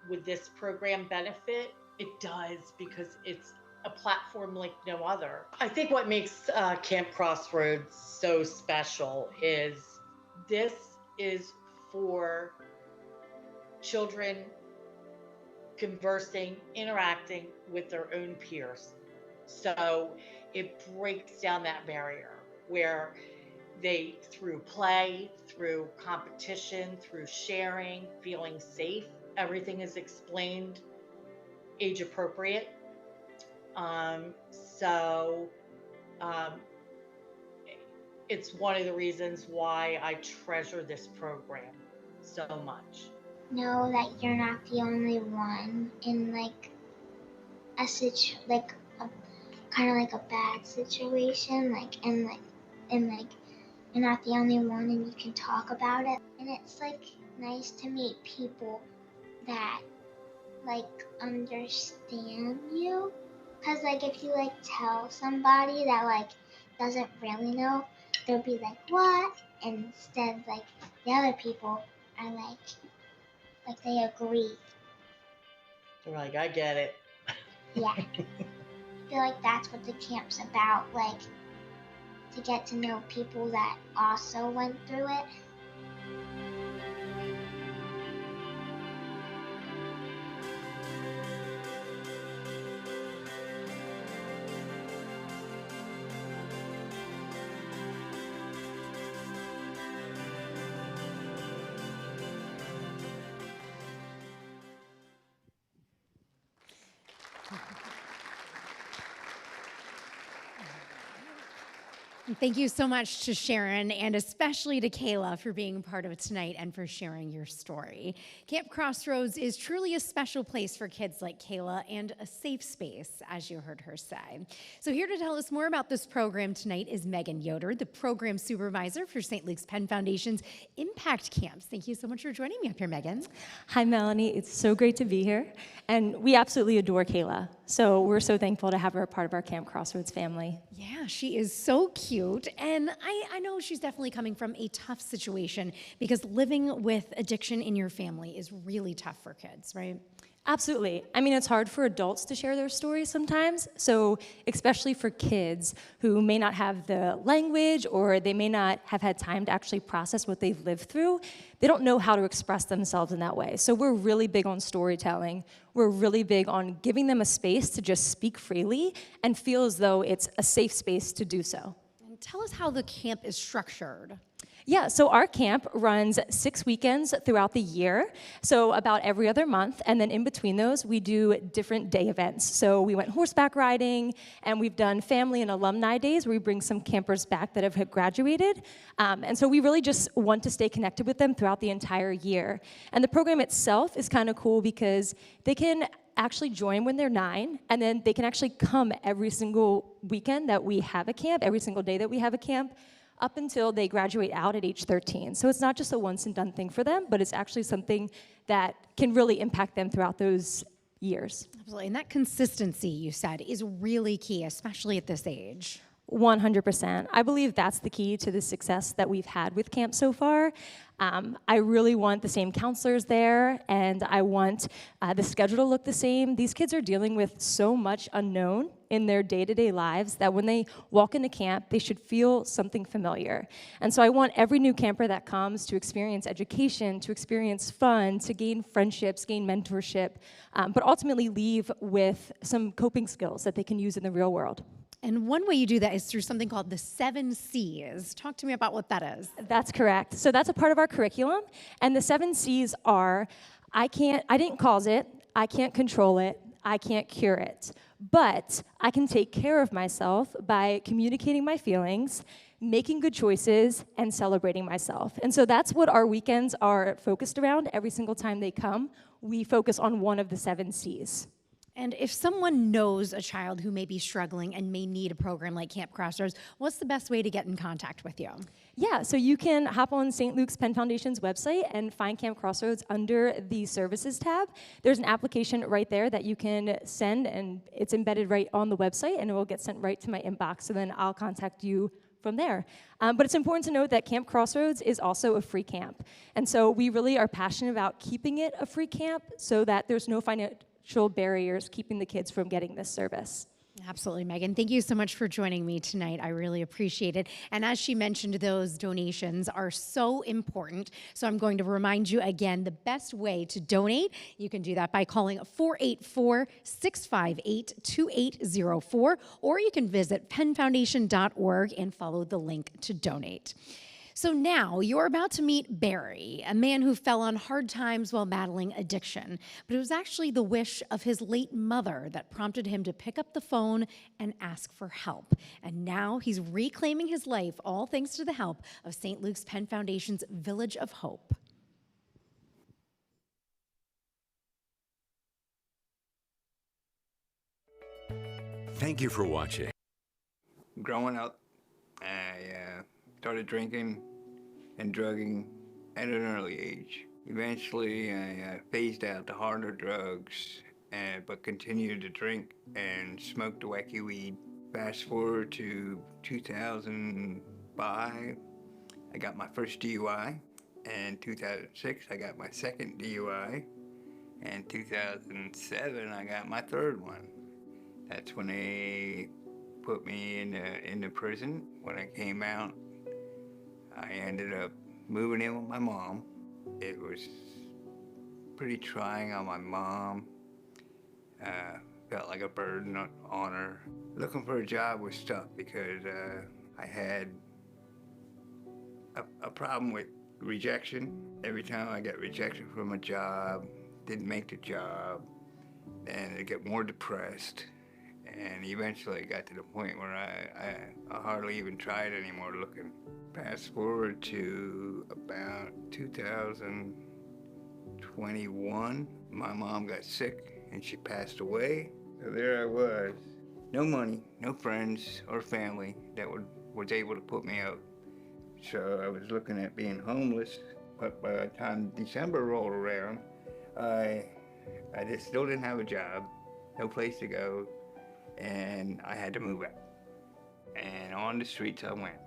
would this program benefit, it does, because it's a platform like no other. I think what makes Camp Crossroads so special is this is for children conversing, interacting with their own peers. So it breaks down that barrier where they, through play, through competition, through sharing, feeling safe, everything is explained age appropriate. It's one of the reasons why I treasure this program so much. Know that you're not the only one in like a kind of like a bad situation, and you're not the only one, and you can talk about it. And it's like nice to meet people that like understand you, because like if you like tell somebody that like doesn't really know, they'll be like, what? And instead like the other people are like they agree. They're like, I get it. Yeah. I feel like that's what the camp's about, like to get to know people that also went through it. Thank you so much to Sharon and especially to Kayla for being part of it tonight and for sharing your story. Camp Crossroads is truly a special place for kids like Kayla and a safe space, as you heard her say. So here to tell us more about this program tonight is Megan Yoder, the program supervisor for St. Luke's Penn Foundation's Impact Camps. Thank you so much for joining me up here, Megan. Hi, Melanie. It's so great to be here. And we absolutely adore Kayla. So we're so thankful to have her a part of our Camp Crossroads family. Yeah, she is so cute. And I know she's definitely coming from a tough situation because living with addiction in your family is really tough for kids, right? Absolutely. I mean, it's hard for adults to share their stories sometimes, so especially for kids who may not have the language or they may not have had time to actually process what they've lived through, they don't know how to express themselves in that way. So we're really big on storytelling. We're really big on giving them a space to just speak freely and feel as though it's a safe space to do so. And tell us how the camp is structured. Yeah, so our camp runs 6 weekends throughout the year, so about every other month, and then in between those, we do different day events. So we went horseback riding, and we've done family and alumni days where we bring some campers back that have graduated, and so we really just want to stay connected with them throughout the entire year. And the program itself is kind of cool because they can actually join when they're 9, and then they can actually come every single weekend that we have a camp, every single day that we have a camp, up until they graduate out at age 13. So it's not just a once and done thing for them, but it's actually something that can really impact them throughout those years. Absolutely, and that consistency, you said, is really key, especially at this age. 100%. I believe that's the key to the success that we've had with camp so far. I really want the same counselors there, and I want the schedule to look the same. These kids are dealing with so much unknown in their day-to-day lives that when they walk into camp, they should feel something familiar. And so I want every new camper that comes to experience education, to experience fun, to gain friendships, gain mentorship, but ultimately leave with some coping skills that they can use in the real world. And one way you do that is through something called the 7 C's. Talk to me about what that is. That's correct. So that's a part of our curriculum. And the 7 C's are, I didn't cause it, I can't control it, I can't cure it, But I can take care of myself by communicating my feelings, making good choices, and celebrating myself. And so that's what our weekends are focused around. Every single time they come, we focus on one of the 7 C's. And if someone knows a child who may be struggling and may need a program like Camp Crossroads, what's the best way to get in contact with you? Yeah, so you can hop on St. Luke's Penn Foundation's website and find Camp Crossroads under the Services tab. There's an application right there that you can send, and it's embedded right on the website, and it will get sent right to my inbox, so then I'll contact you from there. But it's important to note that Camp Crossroads is also a free camp. And so we really are passionate about keeping it a free camp so that there's no financial barriers keeping the kids from getting this service. Absolutely, Megan. Thank you so much for joining me tonight. I really appreciate it. And as she mentioned, those donations are so important. So I'm going to remind you again, the best way to donate, you can do that by calling 484-658-2804, or you can visit pennfoundation.org and follow the link to donate. So now you're about to meet Barry, a man who fell on hard times while battling addiction. But it was actually the wish of his late mother that prompted him to pick up the phone and ask for help. And now he's reclaiming his life, all thanks to the help of St. Luke's Penn Foundation's Village of Hope. Thank you for watching. Growing up, I started drinking and drugging at an early age. Eventually, I phased out the harder drugs, but continued to drink and smoke the wacky weed. Fast forward to 2005, I got my first DUI. And 2006, I got my second DUI. And 2007, I got my third one. That's when they put me into prison. When I came out, I ended up moving in with my mom. It was pretty trying on my mom. Felt like a burden on her. Looking for a job was tough because I had a problem with rejection. Every time I got rejection from a job, didn't make the job, and I get more depressed. And eventually I got to the point where I hardly even tried anymore looking. Fast forward to about 2021, my mom got sick and she passed away. So there I was, no money, no friends or family that was able to put me out. So I was looking at being homeless, but by the time December rolled around, I just still didn't have a job, no place to go, and I had to move out. And on the streets I went.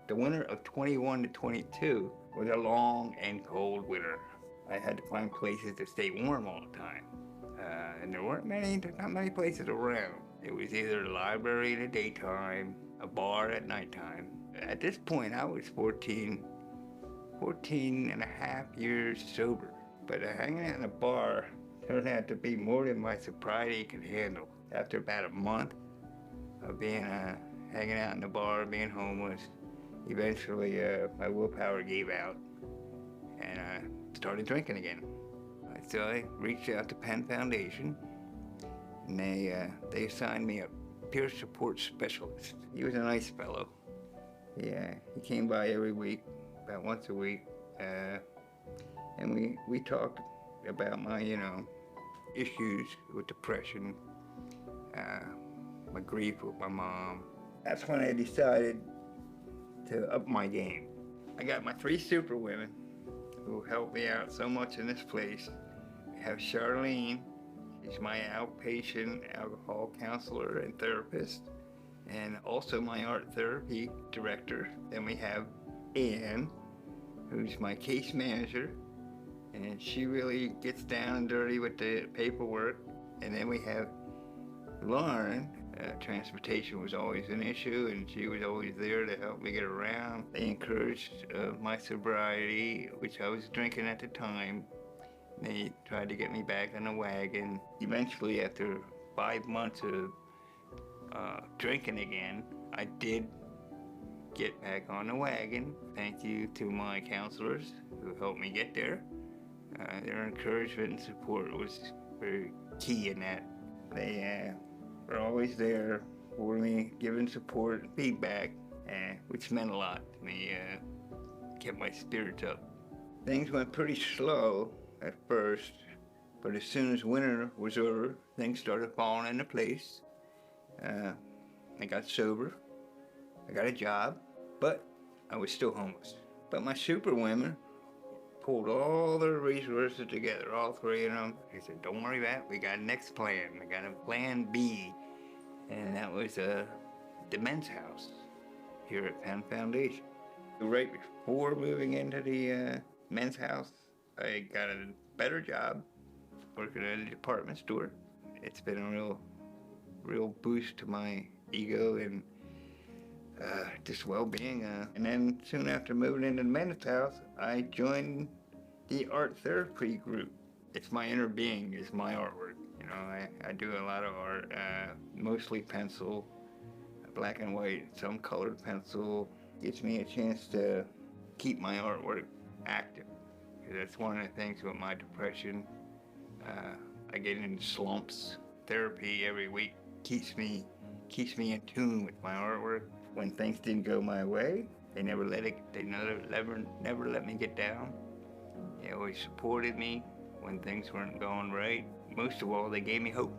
The winter of 21 to 22 was a long and cold winter. I had to find places to stay warm all the time. And there weren't not many places around. It was either a library in the daytime, a bar at nighttime. At this point, I was 14 and a half years sober. But hanging out in a bar turned out to be more than my sobriety could handle. After about a month of being hanging out in the bar, being homeless, eventually my willpower gave out and I started drinking again. So I reached out to Penn Foundation and they assigned me a peer support specialist. He was a nice fellow. Yeah, he came by every week, about once a week, and we talked about my, issues with depression, my grief with my mom. That's when I decided to up my game. I got my 3 super women who helped me out so much in this place. I have Charlene, she's my outpatient alcohol counselor and therapist, and also my art therapy director. Then we have Ann, who's my case manager, and she really gets down and dirty with the paperwork. And then we have Lauren. Transportation was always an issue, and she was always there to help me get around. They encouraged my sobriety, which I was drinking at the time. They tried to get me back on the wagon. Eventually, after 5 months of drinking again, I did get back on the wagon. Thank you to my counselors who helped me get there. Their encouragement and support was very key in that. They were always there for me, giving support and feedback, which meant a lot to me, kept my spirits up. Things went pretty slow at first, but as soon as winter was over, things started falling into place. I got sober, I got a job, but I was still homeless. But my super women pulled all their resources together, all three of them. They said, don't worry about it, we got a next plan. We got a plan B. And that was the men's house here at Penn Foundation. Right before moving into the men's house, I got a better job working at a department store. It's been a real boost to my ego and just well-being. And then soon after moving into the men's house, I joined the art therapy group. It's my inner being, is my artwork. You know, I do a lot of art, mostly pencil, black and white, some colored pencil. Gives me a chance to keep my artwork active. That's one of the things with my depression. I get into slumps. Therapy every week keeps me in tune with my artwork. When things didn't go my way, they never let me get down. They always supported me when things weren't going right. Most of all, they gave me hope.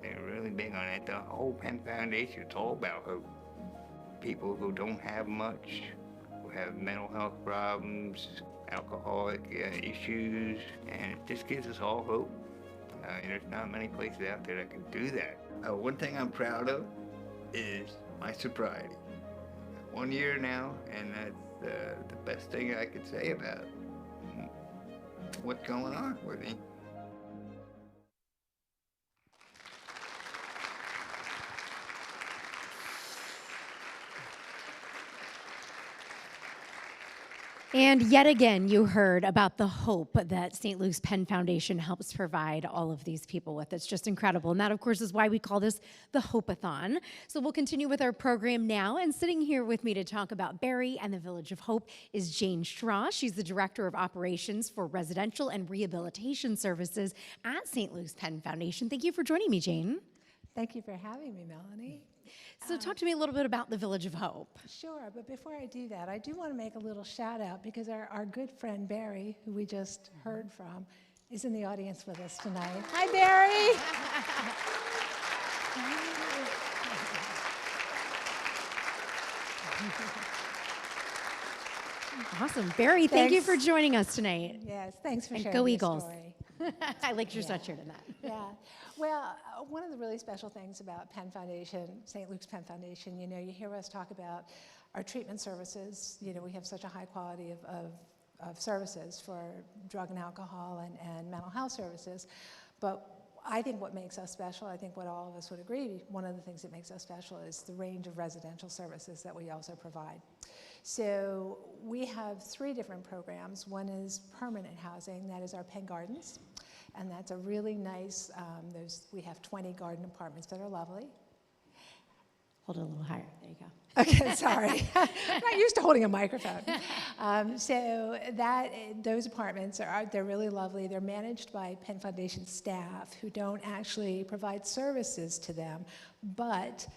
They're really big on it. The whole Penn Foundation, it's all about hope. People who don't have much, who have mental health problems, alcoholic issues, and it just gives us all hope. There's not many places out there that can do that. One thing I'm proud of is my sobriety. 1 year now, and that's the best thing I could say about what's going on with me. And yet again, you heard about the hope that St. Luke's Penn Foundation helps provide all of these people with. It's just incredible. And that, of course, is why we call this the Hope-A-Thon. So we'll continue with our program now. And sitting here with me to talk about Barry and the Village of Hope is Jane Straw. She's the Director of Operations for Residential and Rehabilitation Services at St. Luke's Penn Foundation. Thank you for joining me, Jane. Thank you for having me, Melanie. So talk to me a little bit about the Village of Hope. Sure, but before I do that, I do want to make a little shout out because our good friend Barry, who we just heard from, is in the audience with us tonight. Hi, Barry. Awesome. Barry, thank you for joining us tonight. Yes, thanks for and sharing go your Eagles. story. I liked your sweatshirt in that. Yeah. Well, one of the really special things about Penn Foundation, St. Luke's Penn Foundation, you hear us talk about our treatment services. We have such a high quality of services for drug and alcohol and mental health services. But I think what makes us special, I think what all of us would agree, one of the things that makes us special is the range of residential services that we also provide. So we have 3 different programs. One is permanent housing, that is our Penn Gardens. And that's a really nice, we have 20 garden apartments that are lovely. Hold it a little higher, there you go. Okay, sorry. I'm not used to holding a microphone. So those apartments they're really lovely. They're managed by Penn Foundation staff who don't actually provide services to them, but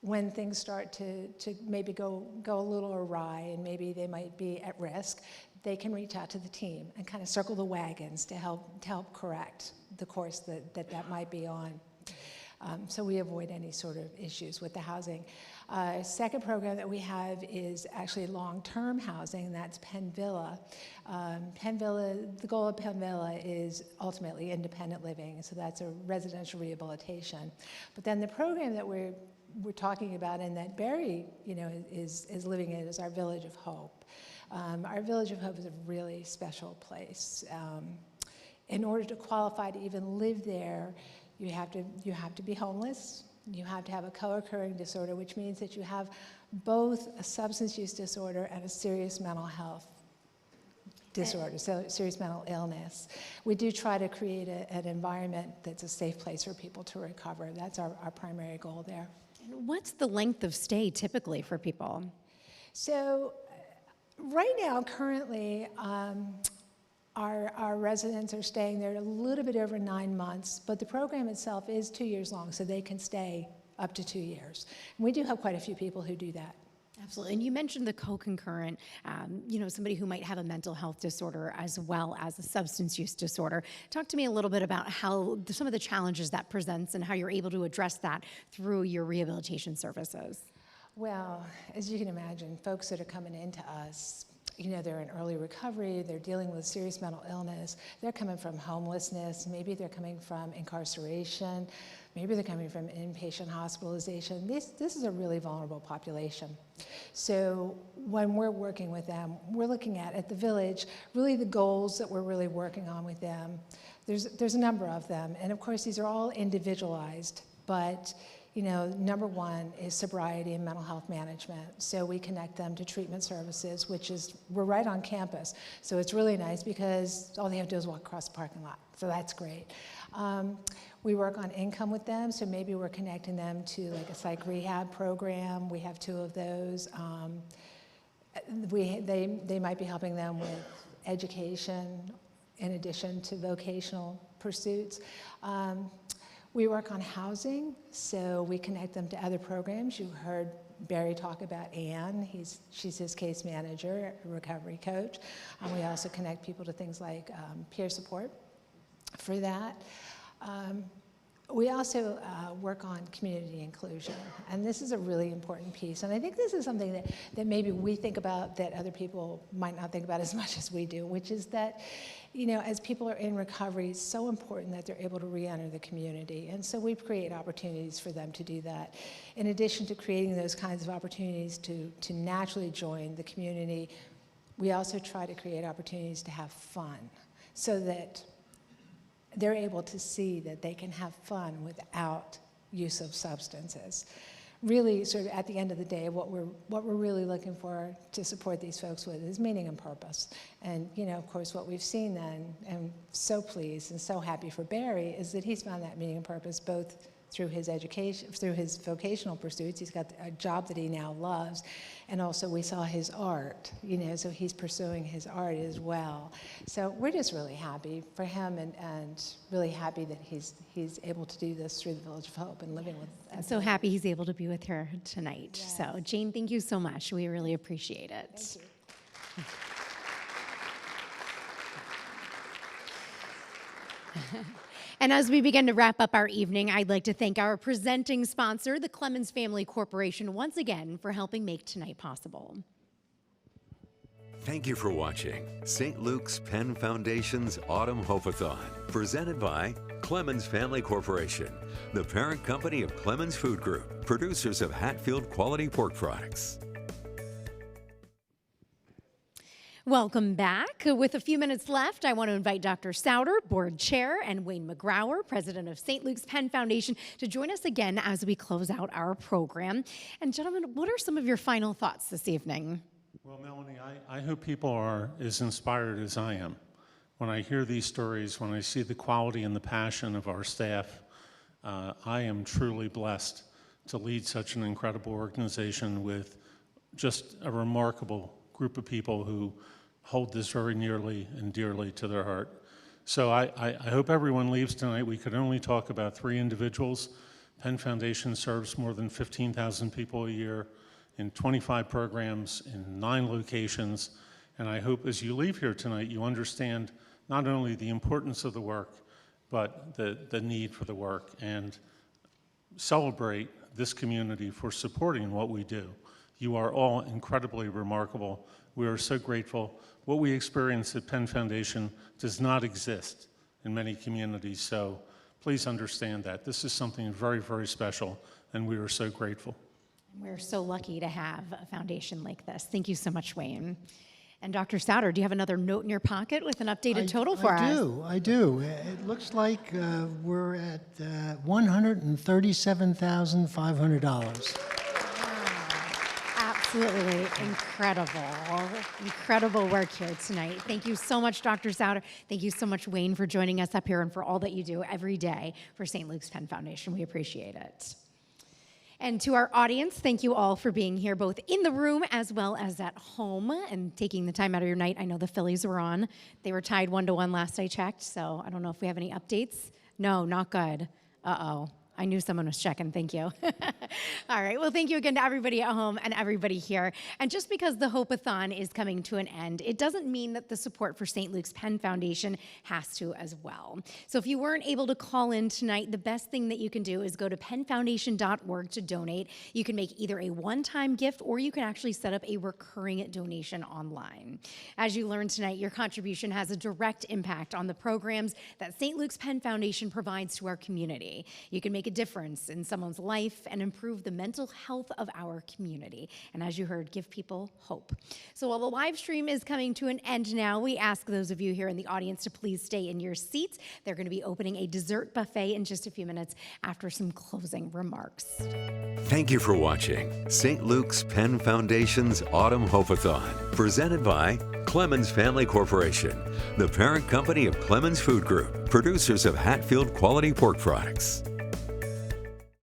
when things start to maybe go a little awry and maybe they might be at risk, they can reach out to the team and kind of circle the wagons to help correct the course that might be on. So we avoid any sort of issues with the housing. Second program that we have is actually long-term housing. That's Penn Villa. Penn Villa, the goal of Penn Villa is ultimately independent living. So that's a residential rehabilitation. But then the program that we're talking about and that Barry, is living in is our Village of Hope. Our Village of Hope is a really special place. In order to qualify to even live there, you have to be homeless. You have to have a co-occurring disorder, which means that you have both a substance use disorder and a serious mental health disorder, so serious mental illness. We do try to create an environment that's a safe place for people to recover. That's our primary goal there. And what's the length of stay typically for people? So right now, currently, Our residents are staying there a little bit over 9 months, but the program itself is 2 years long, so they can stay up to 2 years. And we do have quite a few people who do that. Absolutely. And you mentioned the co-concurrent, somebody who might have a mental health disorder as well as a substance use disorder. Talk to me a little bit about how some of the challenges that presents and how you're able to address that through your rehabilitation services. Well, as you can imagine, folks that are coming into us, they're in early recovery, they're dealing with serious mental illness, they're coming from homelessness, maybe they're coming from incarceration, maybe they're coming from inpatient hospitalization. This is a really vulnerable population. So when we're working with them, we're looking at the village, really the goals that we're really working on with them. There's a number of them, and of course these are all individualized, but number one is sobriety and mental health management. So we connect them to treatment services, we're right on campus. So it's really nice because all they have to do is walk across the parking lot. So that's great. We work on income with them, so maybe we're connecting them to like a psych rehab program. We have 2 of those. They might be helping them with education in addition to vocational pursuits. We work on housing, so we connect them to other programs. You heard Barry talk about Ann. She's his case manager, a recovery coach. We also connect people to things like peer support for that. We also work on community inclusion, and this is a really important piece. And I think this is something that maybe we think about that other people might not think about as much as we do, which is that, as people are in recovery, it's so important that they're able to re-enter the community. And so we create opportunities for them to do that. In addition to creating those kinds of opportunities to naturally join the community, we also try to create opportunities to have fun so that they're able to see that they can have fun without use of substances. Really, sort of at the end of the day, what we're really looking for to support these folks with is meaning and purpose. And of course, what we've seen then, and so pleased and so happy for Barry, is that he's found that meaning and purpose both through his education, through his vocational pursuits. He's got a job that he now loves. And also we saw his art, so he's pursuing his art as well. So we're just really happy for him and really happy that he's able to do this through the Village of Hope and living with us. I'm so happy he's able to be with her tonight. Yes. So Jane, thank you so much. We really appreciate it. Thank you. And as we begin to wrap up our evening, I'd like to thank our presenting sponsor, the Clemens Family Corporation, once again for helping make tonight possible. Thank you for watching St. Luke's Penn Foundation's Autumn Hope-A-Thon, presented by Clemens Family Corporation, the parent company of Clemens Food Group, producers of Hatfield quality pork products. Welcome back. With a few minutes left, I want to invite Dr. Souter, Board Chair, and Wayne McGrower, President of St. Luke's Penn Foundation, to join us again as we close out our program. And gentlemen, what are some of your final thoughts this evening? Well, Melanie, I hope people are as inspired as I am. When I hear these stories, when I see the quality and the passion of our staff, I am truly blessed to lead such an incredible organization with just a remarkable group of people who hold this very nearly and dearly to their heart. So I hope everyone leaves tonight. We could only talk about 3 individuals. Penn Foundation serves more than 15,000 people a year in 25 programs in 9 locations. And I hope as you leave here tonight, you understand not only the importance of the work, but the need for the work, and celebrate this community for supporting what we do. You are all incredibly remarkable. We are so grateful. What we experience at Penn Foundation does not exist in many communities, so please understand that. This is something very, very special, and we are so grateful. We're so lucky to have a foundation like this. Thank you so much, Wayne. And Dr. Souter, do you have another note in your pocket with an updated total for us? I do. It looks like we're at $137,500. Absolutely incredible work here tonight. Thank you so much, Dr. Souter. Thank you so much, Wayne, for joining us up here and for all that you do every day for St. Luke's Penn Foundation. We appreciate it. And to our audience, thank you all for being here, both in the room as well as at home, and taking the time out of your night. I know the Phillies were on. They were tied 1-1 last I checked, so I don't know if we have any updates. No, not good. Uh-oh. I knew someone was checking. Thank you. All right. Well, thank you again to everybody at home and everybody here. And just because the Hope-A-Thon is coming to an end, it doesn't mean that the support for St. Luke's Penn Foundation has to as well. So if you weren't able to call in tonight, the best thing that you can do is go to pennfoundation.org to donate. You can make either a one-time gift or you can actually set up a recurring donation online. As you learned tonight, your contribution has a direct impact on the programs that St. Luke's Penn Foundation provides to our community. You can make a difference in someone's life and improve the mental health of our community. And as you heard, give people hope. So while the live stream is coming to an end now, we ask those of you here in the audience to please stay in your seats. They're going to be opening a dessert buffet in just a few minutes after some closing remarks. Thank you for watching St. Luke's Penn Foundation's Autumn Hope-A-Thon, presented by Clemens Family Corporation, the parent company of Clemens Food Group, producers of Hatfield quality pork products.